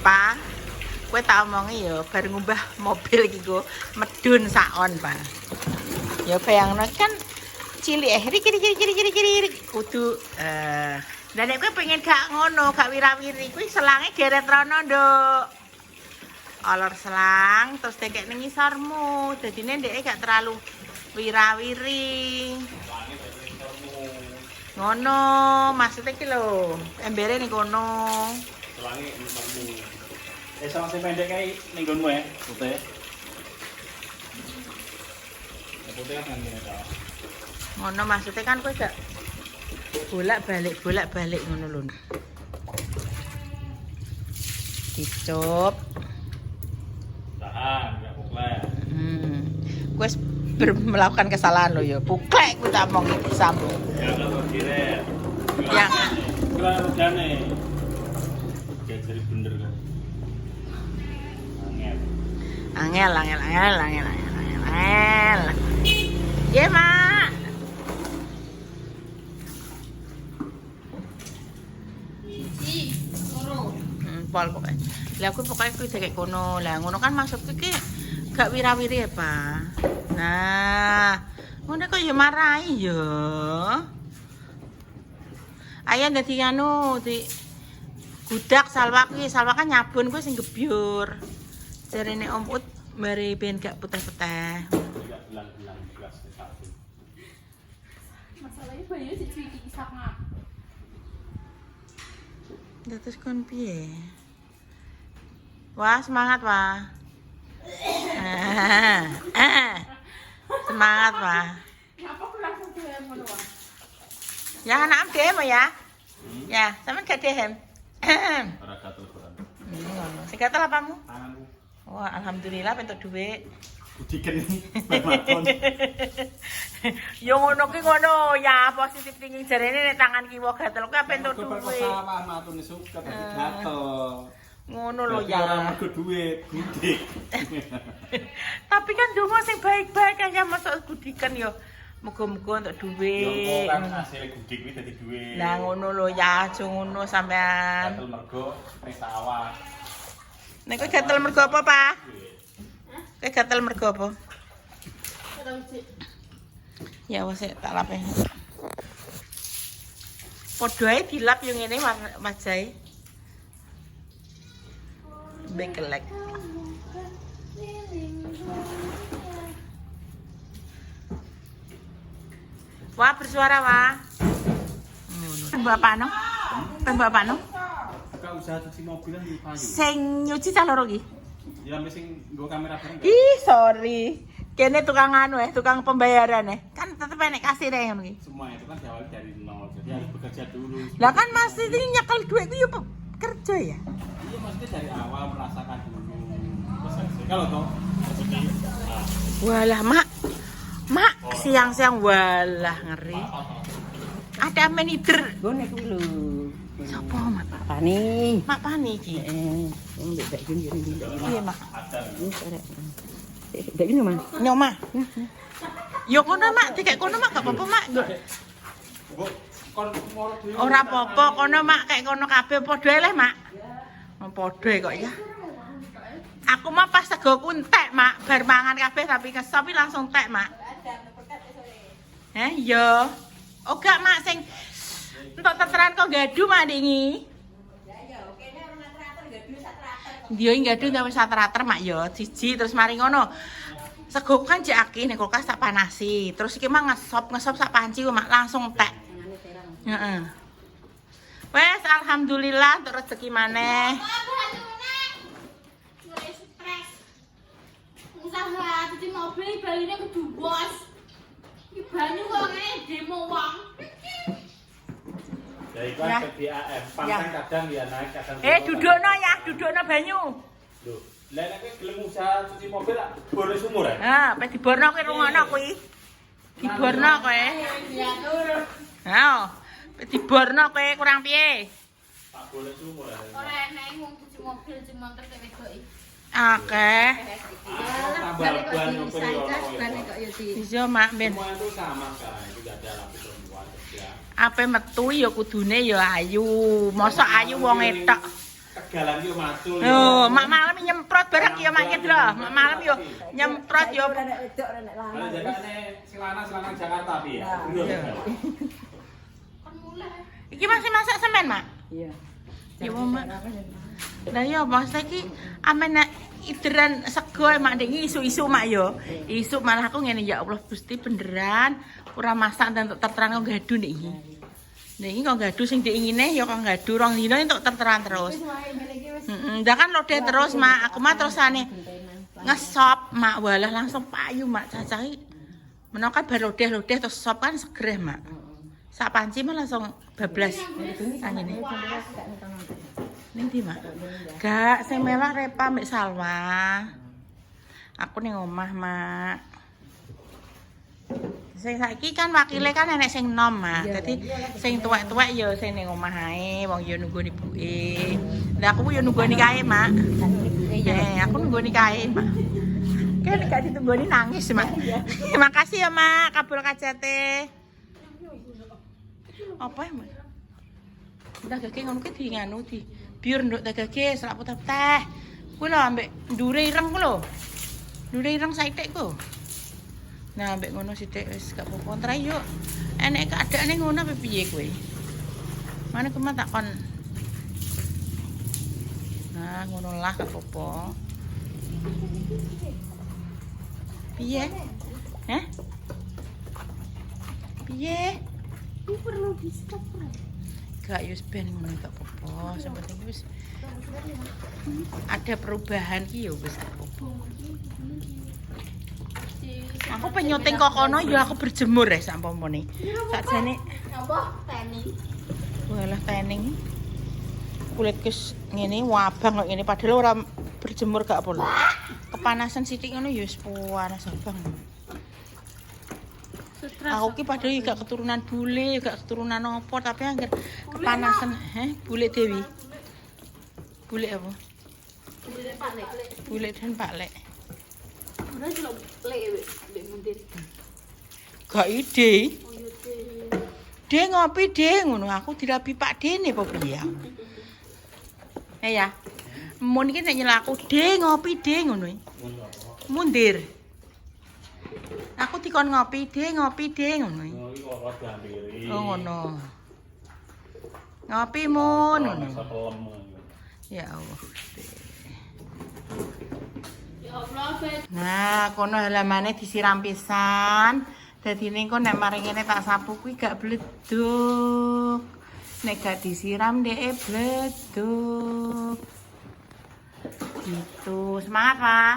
Pa, kowe tak omongi ya bar ngumbah mobil iki go medun sakon, Pa. Ya bayangno kan cilik kiri kudu lah nek kowe pengen gak ngono, gak wirawiri kuwi selange geret rono, Nduk. Olor selang terus dekek ning ngisarmu. Dadine ndeke gak terlalu wirawiri. Ngono, maksudnya ki lho, embere ning kono. Selange ngisarmu. Sama sing pendek kae ning nggonmu ya, putih. Putih kan ngene ta. Ngono maksudnya kan kowe gak bolak-balik ngono lho. Dicup. Tahan, enggak puklek. Kowe melakukan kesalahan lo ya. Puklek kowe tak omong iki sambung. Ya kalau kiret. Ya. Kira regane. Jadi bener kan. Angel. Ye, Mak. Pol pokoknya. Lah aku pokoknya kuwi kayak kono. Lah ngono kan maksudku ki gak wirawiri ya, Pak. Nah, ngono kok ya marahi ya. Ayo dadi anu di gudak salwa kuwi, salwa kan nyabun kuwi sing gebyur. Jarene Om Ut mari ben gak putih-putih. Enggak belang-belang kelas satu. Masalahnya bayi si cuy iki sangat. Terus kon piye? Wah, semangat, Wah. Semangat, Wah. Kenapa aku langsung DM ngono, Wah? Ya anak DM ya. Ya, sampean gak DM. Ora gatel koran. Ngono. Sing gatel apamu? Tanganku. Wah, alhamdulillah pentuk dhuwit. Kudiken iki makon. Yo ngono ki ngono ya, positif thinking jarene nek tangan kiwa gatel kuwi apa entuk dhuwit. Sawah matune suka dadi gatel. Ngono lho Ora ya. mergo dhuwit, gudik. Tapi kan donga sing baik-baik aja masuk gudikan yo. Muga-muga untuk dhuwit. Yo kan hasil gudik kuwi dadi dhuwit. Lah ngono lho ya, aja ngono sampean. Gatel mergo ning sawah. Nek kowe gatel mergo apa, Pak? Kowe gatel mergo apa? Ya wis tak lap. Padha ae dilap yo ngene Mas Jai. Bekelek. Wah, bersuara, Wah. Bapak no? Bapak no? Kak usaha cuci mobil kan di payu. Sing nyuci cah loro iki. Ya sampe sing nggo kamera bareng. Ih, sorry. Kene tukang anu tukang pembayaran Kan tetep enek kasir ngono iki. Semua itu kan diawali dari nol. Jadi harus bekerja dulu. Lah kan masih ini nyekel duit ku yo kerja ya. Iya maksudnya dari awal merasakan dulu. Kalau toh rezeki. Walah, Mak. Mak, siang-siang walah ngeri. Ada manajer. Gone kuwi lho. Sopo, Mak? Pani. Mak Pani iki. Wong ndek mbak gini gini. Piye, Mak? Wis arek. Mbak gini, Mas. Nyoma. Yo kono, Mak, dikek kono, Mak, gak apa-apa, Mak. Ora apa-apa, kono, Mak, kayak kono kabeh padha ae, Mak. Padha kok ya. Aku mah pas sego ku entek, Mak. Bar mangan kabeh tapi kesop langsung entek, Mak. Yo. Oh gak, Mak, sing entuk teteran kok gadu, Mak, dingi. Dia gadu ta wis rater-rater, Mak, yo. Siji terus mari ngono. Sego kan jek akeh ning kulkas tak panasi. Terus iki mah ngesop sak panci, Mak, langsung entek. Heeh. Wes alhamdulillah untuk rezeki maneh. Usaha cuci mobil baline kudu bos. Iki banyu kok ngene demo wong. Ya itu kan PDAM, pangkat kadang ya naik kadang. Dudukno banyu. Lho, lah nek kowe gelem usaha cuci mobil lak bore sumur ya? Ha, pe diborno kowe rungono kuwi. Diborno kowe. Ha, pe diborno kowe kurang piye? Tak bore sumur ya. Ora enek wong cuci mobil cuma terus wedoki. Akeh. Tambah ban opo Iya, Mak, ben. Semua itu sama sekarang, itu gak ada lagi perempuan kerja. Ape metu ya kudune ya ayu. Mosok ayu wong etok. galang yo macul. Oh, mak malam nyemprot barang yo mak gitu loh. Mak malam yo nyemprot yo. Kalau jagane selana Jakarta piye? Kan mulai. Iki masih masak semen, Mak? Iya. Ya, Mak. Lah yo Mas iki amen ideran sego mak ndek isu-isu mak yo. Isu malah aku ngene ya Allah Gusti beneran ora masak dan untuk terteran kok gadu ndek iki. Ndek iki kok gadu sing diingine ya kok gadu rong dino untuk terteran terus. Ndak kan lode terus mak, aku mah terusane ngesop mak walah langsung payu mak cacah iki. Menawa kan bar lodeh terus sop kan seger mak. Sak panci mah langsung bablas. Angene. Ning ndi, Mak? Gak, sing mewah Repa mbek Salwa. Aku ning omah, Mak. Sing saiki kan wakile kan enek sing nom, Mak. Dadi sing tuwek-tuwek ya sing ning omah ae, wong ya nunggu ibuke. Lah aku yo nunggoni kae, Mak. Aku nunggoni kae, Mak. Kan gak ditunggoni nangis, Mak. Terima kasih ya, Mak. Kabul kajate. Apa ya, Mak? Udah gage ngono ki di nganu di biur nduk gage selak putih teh. Kuwi lho ambek ndure ireng ku lho. Ndure ireng sithik ku. Nah, ambek ngono sithik wis gak apa-apa tra yuk. Enek keadaane ngono apa piye kowe? Mane kuwi takon. Nah, ngono lah gak apa-apa. Piye? Hah? Piye? Ini perlu di stop. Gak yus ben ngono gak apa-apa, sing penting wis ada perubahan ki yo wis gak apa-apa. Aku penyoting kok kono ya aku berjemur ya sampomone. Sakjane Apa? Tanning. walah tanning. Kulit kes ngene wabang kok ngene padahal ora berjemur gak apa-apa. Kepanasan sithik ngono ya wis panas abang. Aku ki padahal gak keturunan bule, gak keturunan opo tapi angger kepanasan. Bule Dewi. Bule apa? Bule Pak Lek. Bule dan Pak Lek. Udah jelek lek mbek mundir. Gak ide. Oh yo teh. De ngopi de ngono aku dirabi Pak Dene apa piye? Ya. Mun iki nek nyelaku de ngopi de ngono. Mundir. Aku dikon ngopi de ngono. Oh, iki kok diampiri. Oh ngono. Ngopi mun ngono. Ya Allah. Ya Allah, Bet. Nah, kono halamane disiram pisan. Dadi ning kok nek mari ngene tak sapu kuwi gak bleduk. Nek gak disiram dhek bleduk. Gitu. Semangat, Pak.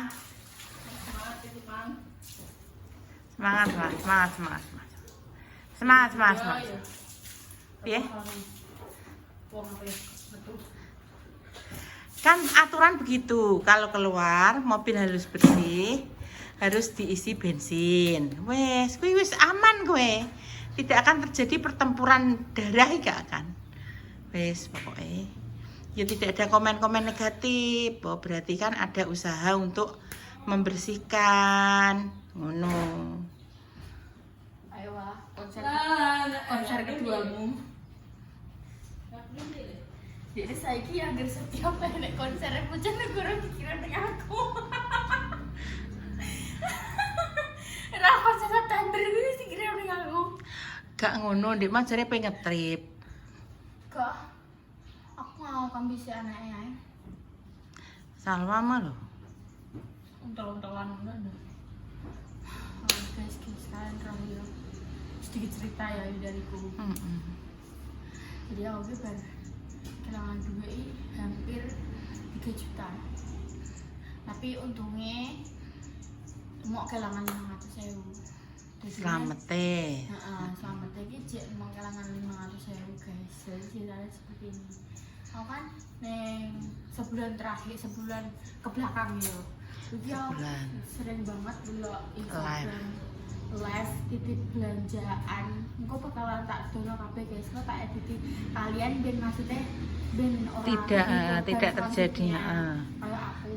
Semangat. Piye? Kan aturan begitu, kalau keluar mobil harus bersih, harus diisi bensin. Wes, kuwi wis aman kowe. Tidak akan terjadi pertempuran darah gak akan. Wes, pokoknya ya tidak ada komen-komen negatif. Oh, berarti kan ada usaha untuk membersihkan. Ngono. Ayo wah, konser keduamu. Jadi saiki anggar setiap nek konser pucet negara pikiran ning aku. Ra konser tender kuwi sing kira ning aku. Gak ngono, Ndek mah jare pengen ngetrip. Gak. Aku mau kan bisa anake ae. Salwa mah lho. Untel-untelan ngono. Guys, kalian terakhir sedikit cerita ya dariku. Jadi aku kan kehilangan duit hampir 3 juta. Tapi untungnya mau kehilangan 500.000. Selamat teh. Selamat lagi cek mau kehilangan 500.000 guys. Jadi ceritanya seperti ini. Aku kan neng sebulan terakhir, sebulan ke belakang ya. Jadi aku sering banget dulu Instagram live titip belanjaan. Engko bakalan tak dono kabeh guys. Engko tak edit kalian ben maksudnya ben orang tidak terjadi kayak aku.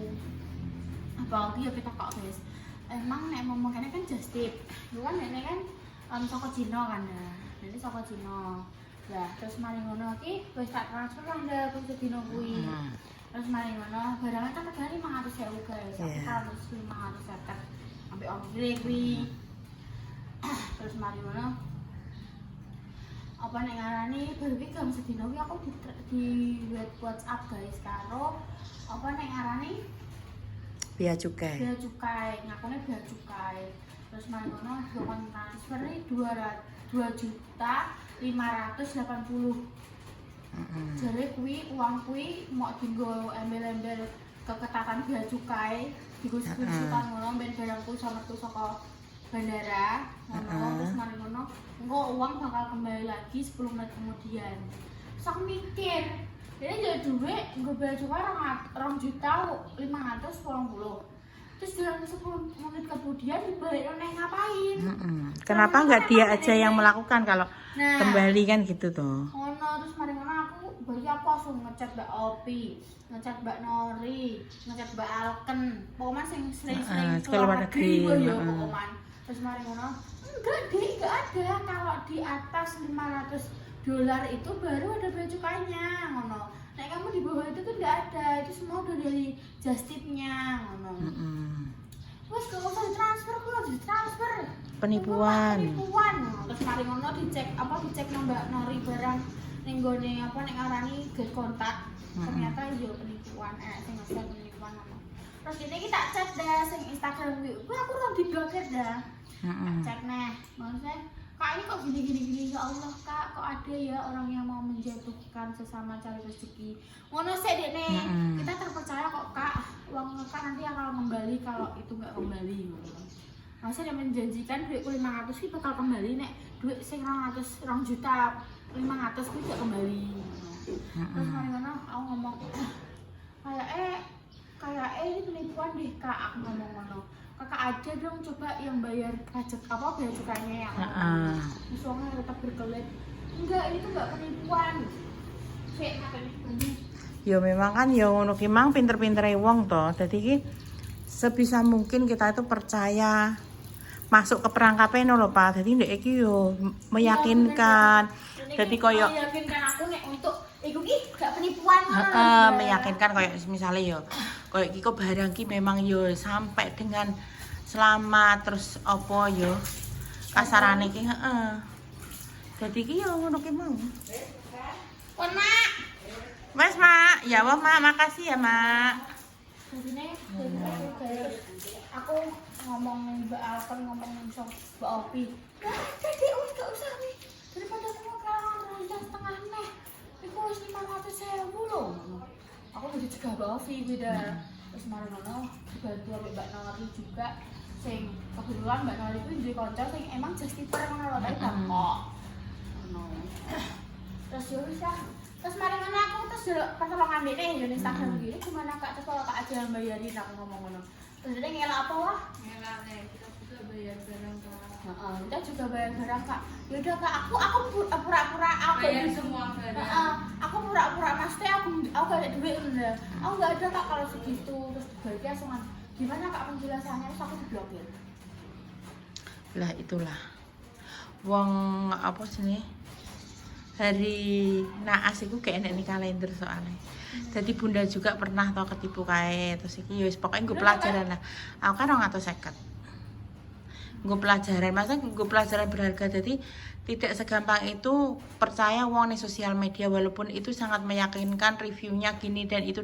Apa aku ya kita kok guys. Emang nek ngomong kene kan just tip. Lu kan nek kan saka Cina kan ya. Ini saka Cina. Lah terus mari ngono iki wis tak transfer lah ndak aku sedino kuwi. Terus mari ngono, barangnya kan regane 500.000 guys. Aku Iya. kalau 500 sampai ongkire kuwi. Terus mari ngono. Apa nek ngarani baru iki jam sedina kuwi aku di WhatsApp guys karo apa nek ngarani Bea cukai. bea cukai, ngakune bea cukai. Terus mari ngono dokon transfer 2.580.000. Jare kuwi uang kuwi mau dienggo embel-embel keketatan bea cukai, dienggo screenshotan ngono ben barangku iso metu saka bandara. Ngono terus mari ngono engko uang bakal kembali lagi 10 menit kemudian. Terus aku mikir, ini jadi duit nggo bea cukai 2.580.000. Terus dalam 10 menit kemudian dibalik neh ngapain? Kenapa nggak dia aja yang melakukan kalau Nah, kembali kan gitu tuh? ngono terus mari ngono aku bari aku langsung ngechat Mbak Opi, ngechat Mbak Nori, ngechat Mbak Alken, pokoknya sing sering-sering keluar negeri, ya pokoknya. Terus mari ngono, enggak ada kalau di atas $500 itu baru ada bea cukainya ngono. Nek kamu di bawah itu tuh enggak ada, itu semua udah dari just tip-nya ngono. Wes gak usah ditransfer, kok ditransfer. Penipuan. Terus mari ngono dicek nang Mbak Nori barang ning gone apa nek ngarani get kontak. Ternyata yo penipuan, sing nge-share penipuan ngono. Terus ini kita chat dah sing Instagram kuwi. Kuwi aku ora diblokir dah. Cek neh, maksudnya Kak ini kok gini ya Allah Kak, kok ada ya orang yang mau menjatuhkan sesama cari rezeki. Ngono sih Dekne, kita terpercaya kok Kak, uang Kak nanti akan kembali kalau itu nggak kembali. Maksudnya dia menjanjikan duitku 500 itu bakal kembali nek duit sing 2 juta 500 itu gak kembali. Terus mari ngono aku ngomong kayak ini penipuan deh Kak, aku ngomong ngono. Kakak aja dong coba yang bayar pajak apa bea cukainya yang terus uangnya tetap berkelit. Enggak, ini tuh enggak penipuan. Sik ngapain ini? Ya memang kan ya ngono ki mang pinter-pintere wong to. Dadi ki sebisa mungkin kita itu percaya masuk ke perangkapnya lho Pak. Dadi ndek iki yo meyakinkan. Dadi koyo meyakinkan aku nek untuk iku ki gak penipuan meyakinkan koyo misalnya yo koyo iki kok barang ki memang yo sampai dengan selamat terus apa yo kasarane ki Dadi ki yo ngono ki mau. Pon Mak. Mas Mak, ya wah Mak, makasih ya Mak. Jadi aku ngomong nih Mbak Alken, ngomong nih Mbak Opi. Jadi gak usah nih, daripada aku mau kehilangan setengah nih. Itu harus 500.000 loh. Aku udah dicegah Mbak Opi beda. Terus kemarin ngono dibantu sama Mbak Nori juga. Sing kebetulan Mbak Nori itu jadi konco sing emang just tiper ngono lho, tapi bangkok. Terus yowis lah. Terus kemarin ngono aku terus pertolongan dene yo Instagram gini gimana Kak, coba Kak aja yang bayarin aku ngomong ngono. Terus dia ngelak apa wah? Ngelak nih, kita juga bayar barang Kak. Kita juga bayar barang Kak. Yaudah Kak, aku pura-pura aku bayar semua barang. Aku pura-pura maksudnya aku gak ada duit udah. Aku gak ada Kak kalau segitu. Terus dibaliknya langsung gimana Kak penjelasannya, terus aku diblokir. Lah itulah. Wong apa sini? Hari naas iku kayak enek ning kalender soalnya. Jadi Bunda juga pernah tau ketipu kae terus iki ya wis pokoke nggo pelajaran lah. Aku kan 250. Nggo pelajaran, masa nggo pelajaran berharga. Jadi tidak segampang itu percaya wong di sosial media walaupun itu sangat meyakinkan reviewnya gini dan itu.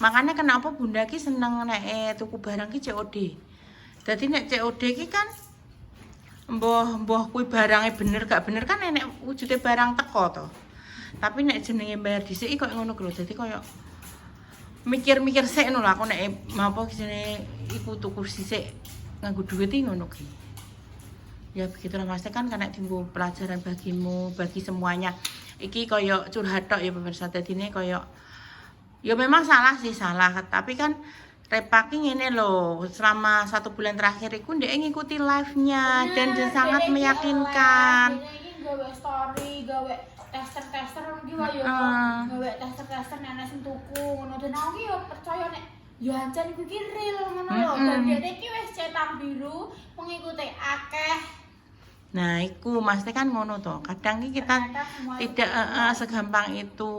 Makanya kenapa Bunda ki seneng nek tuku barang ki COD. Jadi nek COD ki kan mbah kuwi barangnya bener gak bener kan enek wujude barang teko to. Tapi nek jenenge bayar dhisik kok ngono lho. Dadi koyo mikir-mikir sik ngono lho aku nek apa jenenge iku tuku dhisik nganggo duit iki ngono ki. Ya begitulah Mas kan karena tinggu pelajaran bagimu, bagi semuanya. Iki koyo curhat tok ya pemirsa. Dadine koyo ya memang salah sih salah, tapi kan Repaki ini loh, selama 1 bulan terakhir itu dia ngikuti live-nya dan sangat meyakinkan. Ini gawe story, gawe tester-tester iki wae yo. Gawe tester-tester nenek sing tuku ngono dan aku yo percaya nek yo ancen iku ki real ngono lho. Dan dia iki wis cetak biru, pengikute akeh. Nah, iku Mas kan ngono to. Kadang kita tidak segampang itu.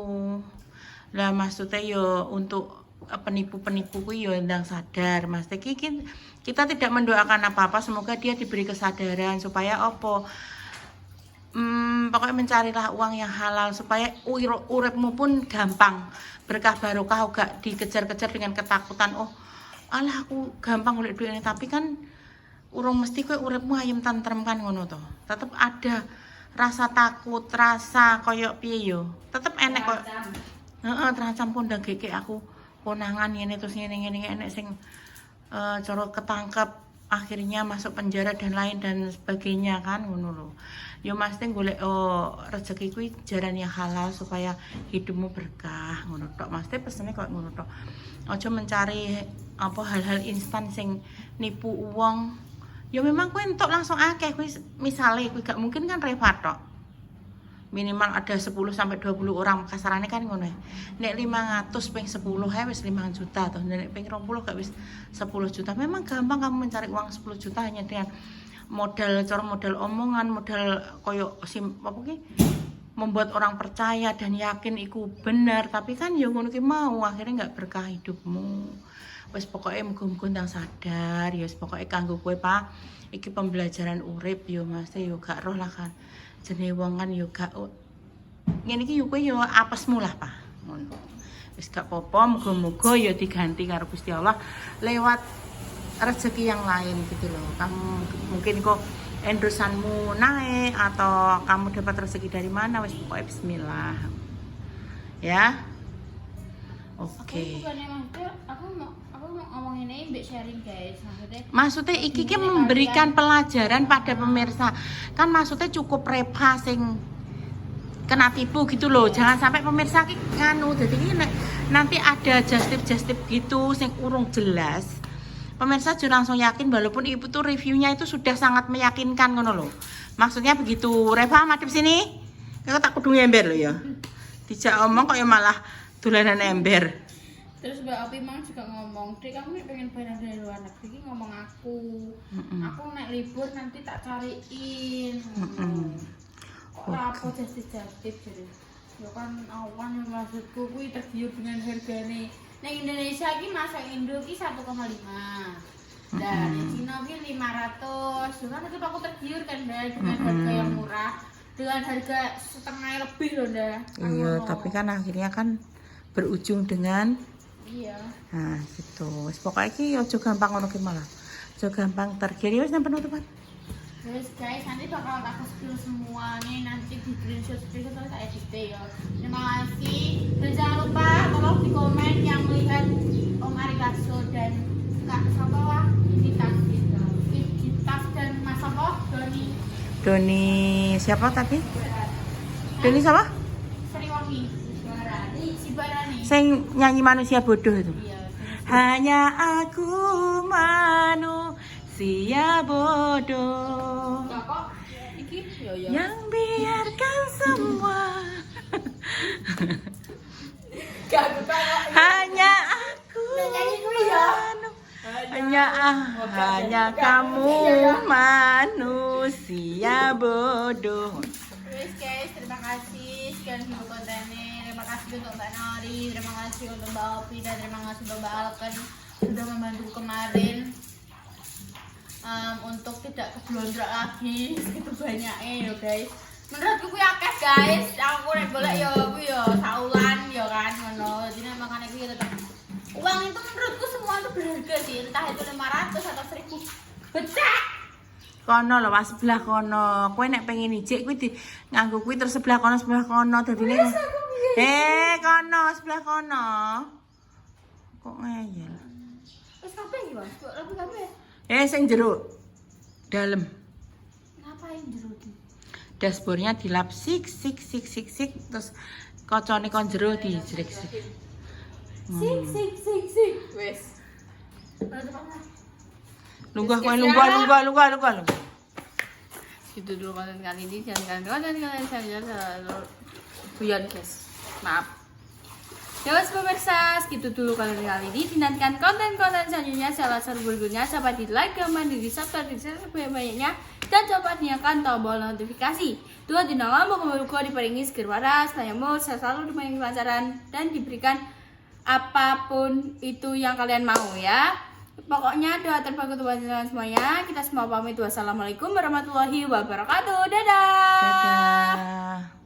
Lah maksudnya yo untuk penipu-penipu ku yo ndang sadar. Mas kita tidak mendoakan apa-apa, semoga dia diberi kesadaran supaya opo pokoknya mencarilah uang yang halal supaya uripmu pun gampang, berkah barokah, gak dikejar-kejar dengan ketakutan. Oh alah aku gampang golek duit ini, tapi kan urung mesti kowe uripmu ayem tentrem kan ngono to. Tetep ada rasa takut, rasa koyo piye yo. Tetep enek kok. Heeh, terancam pun ndak geke aku konangan ngene terus ngene enek sing cara ketangkep akhirnya masuk penjara dan lain dan sebagainya kan ngono lho. Yo mesti golek rezeki kuwi jaran yang halal supaya hidupmu berkah ngono tok. Mesti pesene kok ngono tok. Aja mencari apa hal-hal instan sing nipu uang. Ya memang kuwi entuk langsung akeh kuwi misale kuwi gak mungkin kan repot tok. Minimal ada 10 sampai 20 orang kasarane kan ngono. Nek 500 ping 10 ae wis 5 juta toh. Nek ping 20 gak wis 10 juta. Memang gampang kamu mencari uang 10 juta hanya dengan modal omongan, modal koyo apa ki membuat orang percaya dan yakin iku bener, tapi kan ya ngono ki mau akhirnya nggak berkah hidupmu. Wes pokoknya muga-muga ndang sadar, ya wis pokoke kanggo kowe Pak, iki pembelajaran urip yo Mas, yo gak roh lah kan. Jenenge wong kan yo gak ngene iki yo kowe yo apesmu lah Pak. Ngono. Wis gak apa-apa, muga-muga yo diganti karo Gusti Allah lewat rezeki yang lain gitu loh. Kamu mungkin kok endorsanmu naik atau kamu dapat rezeki dari mana, wis pokoknya bismillah. Ya. Oke. Aku mau ngomong ini mbak sharing guys. Maksudnya iki ki memberikan pelajaran pada pemirsa. Kan maksudnya cukup repa sing kena tipu gitu loh. Jangan sampai pemirsa ki nganu jadi ini nanti ada just tip gitu sing urung jelas. Pemirsa jangan langsung yakin walaupun ibu tuh reviewnya itu sudah sangat meyakinkan ngono loh. Maksudnya begitu. Reva madep sini. Kau tak kudu ember loh ya. Dijak omong kok ya malah dolanan ember. Terus Mbak Opi mang juga ngomong, "Dek, kamu nek pengen barang dari luar negeri ngomong aku. Aku nek libur nanti tak cariin." Ora apa jadi jadi. Ya kan awan yang maksudku kuwi tergiur dengan hargane. Nek Indonesia iki masak Indo iki 1,5. Dan di Cina iki 500. Cuman itu aku tergiur kan dengan harga yang murah. Dengan harga setengah lebih loh dah. Iya, tapi kan akhirnya kan berujung dengan iya. Nah, gitu. Wis pokoke iki aja gampang ngono ki malah. Aja gampang tergiur wis nang penutupan. Terus guys, nanti bakal aku spill semuanya nanti di screenshot terus saya edit ya. Terima kasih. Dan jangan lupa tolong di komen yang melihat Om Ari Lasso dan Kak Sabawa Gitas dan Mas Sabawa Doni siapa tadi? Doni siapa? Sriwangi. Si Barani. Sing nyanyi manusia bodoh itu. Iya. Hanya aku manusia bodoh. Kok iki yo yo. Yang biarkan semua. Hanya aku hanya kamu manusia bodoh. Guys, terima kasih sekian untuk kontennya. Terima kasih untuk Mbak Nori, terima kasih untuk Mbak Opi, dan terima kasih untuk Mbak Alken sudah membantu kemarin untuk tidak keblondrak lagi segitu banyaknya ya guys. Menurutku kuwi akeh guys. Aku nek golek ya kuwi ya saulan ya kan ngono. Jadi makane kuwi tetap uang itu menurutku semua itu berharga sih. Entah itu 500 atau 1000. Becek. Kono lho pas sebelah kono. Kowe nek pengen ijik kuwi nganggo kuwi terus sebelah kono dadine. Kono sebelah kono. Kok ngeyel. Wis kabeh iki, Mas. Kok rapi kabeh. Sing jero dalam. Ngapain jero iki? Dashboardnya dilap sik terus kocone kon jero dijrek sik. Sik. Wes. Lunggah. Itu dulu konten kali ini. Jangan konten kalian saya hujan guys. Maaf. Ya wes pemirsa, segitu dulu konten kali ini. Dinantikan konten-konten selanjutnya. Salah satu berikutnya. Sampai di like, comment, di subscribe, di share sebanyak-banyaknya. dan coba nyalakan tombol notifikasi. Tuhan di dalam memoga diparingi segera waras, tayamur, selalu diparingi kelancaran dan diberikan apapun itu yang kalian mau ya. Pokoknya doa terbaik untuk teman-teman semuanya. Kita semua pamit. Wassalamualaikum warahmatullahi wabarakatuh. Dadah. Dadah.